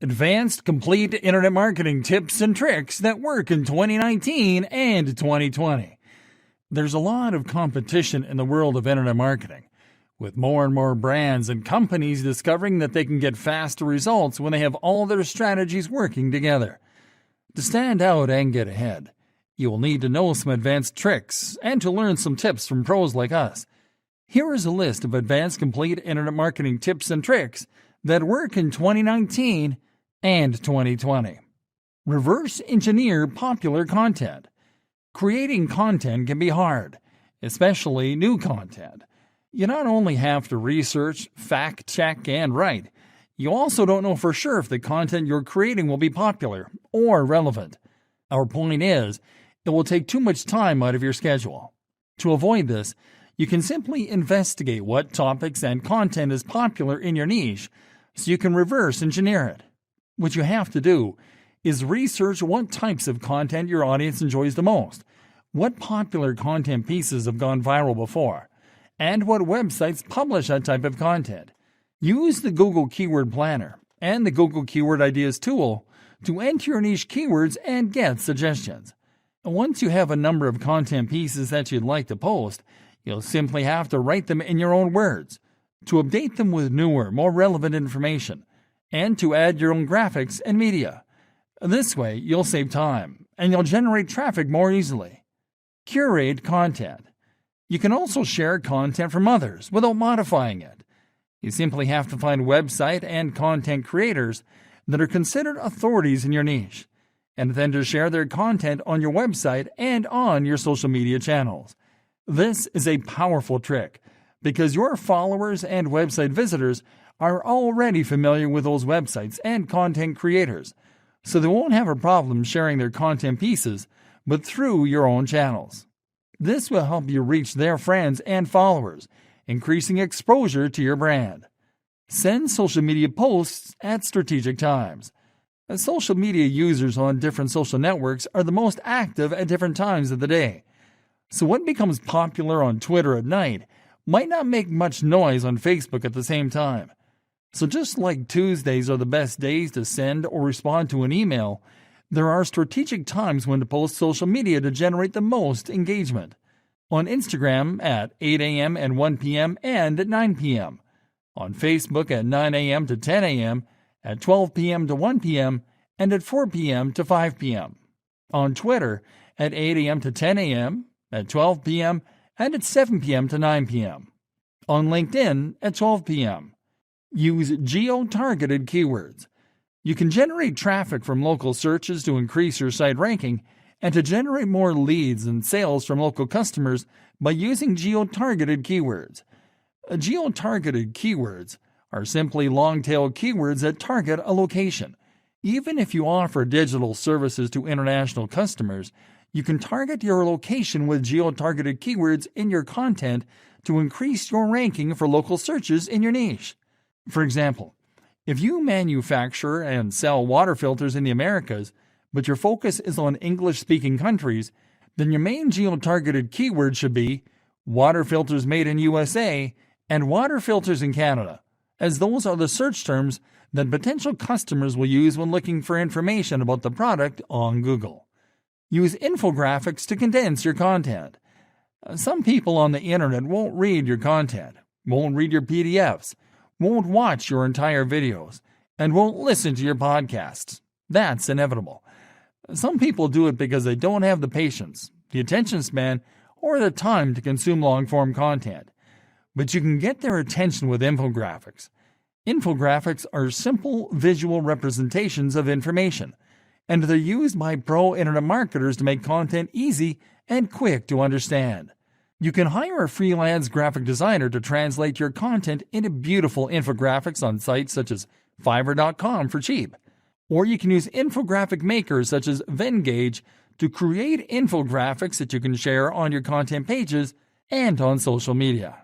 Advanced complete internet marketing tips and tricks that work in 2019 and 2020. There's a lot of competition in the world of internet marketing, with more and more brands and companies discovering that they can get faster results when they have all their strategies working together. To stand out and get ahead, you will need to know some advanced tricks and to learn some tips from pros like us. Here is a list of advanced complete internet marketing tips and tricks that work in 2019 and 2020. Reverse engineer popular content. Creating content can be hard, especially new content. You not only have to research, fact check, and write, you also don't know for sure if the content you're creating will be popular or relevant. Our point is, it will take too much time out of your schedule. To avoid this, you can simply investigate what topics and content is popular in your niche so you can reverse engineer it. What you have to do is research what types of content your audience enjoys the most, what popular content pieces have gone viral before, and what websites publish that type of content. Use the Google Keyword Planner and the Google Keyword Ideas tool to enter your niche keywords and get suggestions. Once you have a number of content pieces that you'd like to post, you'll simply have to write them in your own words, to update them with newer, more relevant information, and to add your own graphics and media. This way, you'll save time, and you'll generate traffic more easily. Curate content. You can also share content from others without modifying it. You simply have to find website and content creators that are considered authorities in your niche, and then to share their content on your website and on your social media channels. This is a powerful trick because your followers and website visitors are already familiar with those websites and content creators, so they won't have a problem sharing their content pieces, but through your own channels. This will help you reach their friends and followers, increasing exposure to your brand. Send social media posts at strategic times. Social media users on different social networks are the most active at different times of the day. So what becomes popular on Twitter at night might not make much noise on Facebook at the same time. So just like Tuesdays are the best days to send or respond to an email, there are strategic times when to post social media to generate the most engagement. On Instagram at 8 a.m. and 1 p.m. and at 9 p.m. On Facebook at 9 a.m. to 10 a.m., at 12 p.m. to 1 p.m., and at 4 p.m. to 5 p.m. On Twitter at 8 a.m. to 10 a.m., at 12 p.m., and at 7 p.m. to 9 p.m. On LinkedIn at 12 p.m. Use geo-targeted keywords. You can generate traffic from local searches to increase your site ranking and to generate more leads and sales from local customers by using geo-targeted keywords. Geo-targeted keywords are simply long-tail keywords that target a location. Even if you offer digital services to international customers, you can target your location with geo-targeted keywords in your content to increase your ranking for local searches in your niche. For example, if you manufacture and sell water filters in the Americas, but your focus is on English-speaking countries, then your main geo-targeted keyword should be water filters made in USA and water filters in Canada, as those are the search terms that potential customers will use when looking for information about the product on Google. Use infographics to condense your content. Some people on the internet won't read your content, won't read your PDFs, won't watch your entire videos, and won't listen to your podcasts. That's inevitable. Some people do it because they don't have the patience, the attention span, or the time to consume long-form content. But you can get their attention with infographics. Infographics are simple visual representations of information, and they're used by pro internet marketers to make content easy and quick to understand. You can hire a freelance graphic designer to translate your content into beautiful infographics on sites such as Fiverr.com for cheap. Or you can use infographic makers such as Venngage to create infographics that you can share on your content pages and on social media.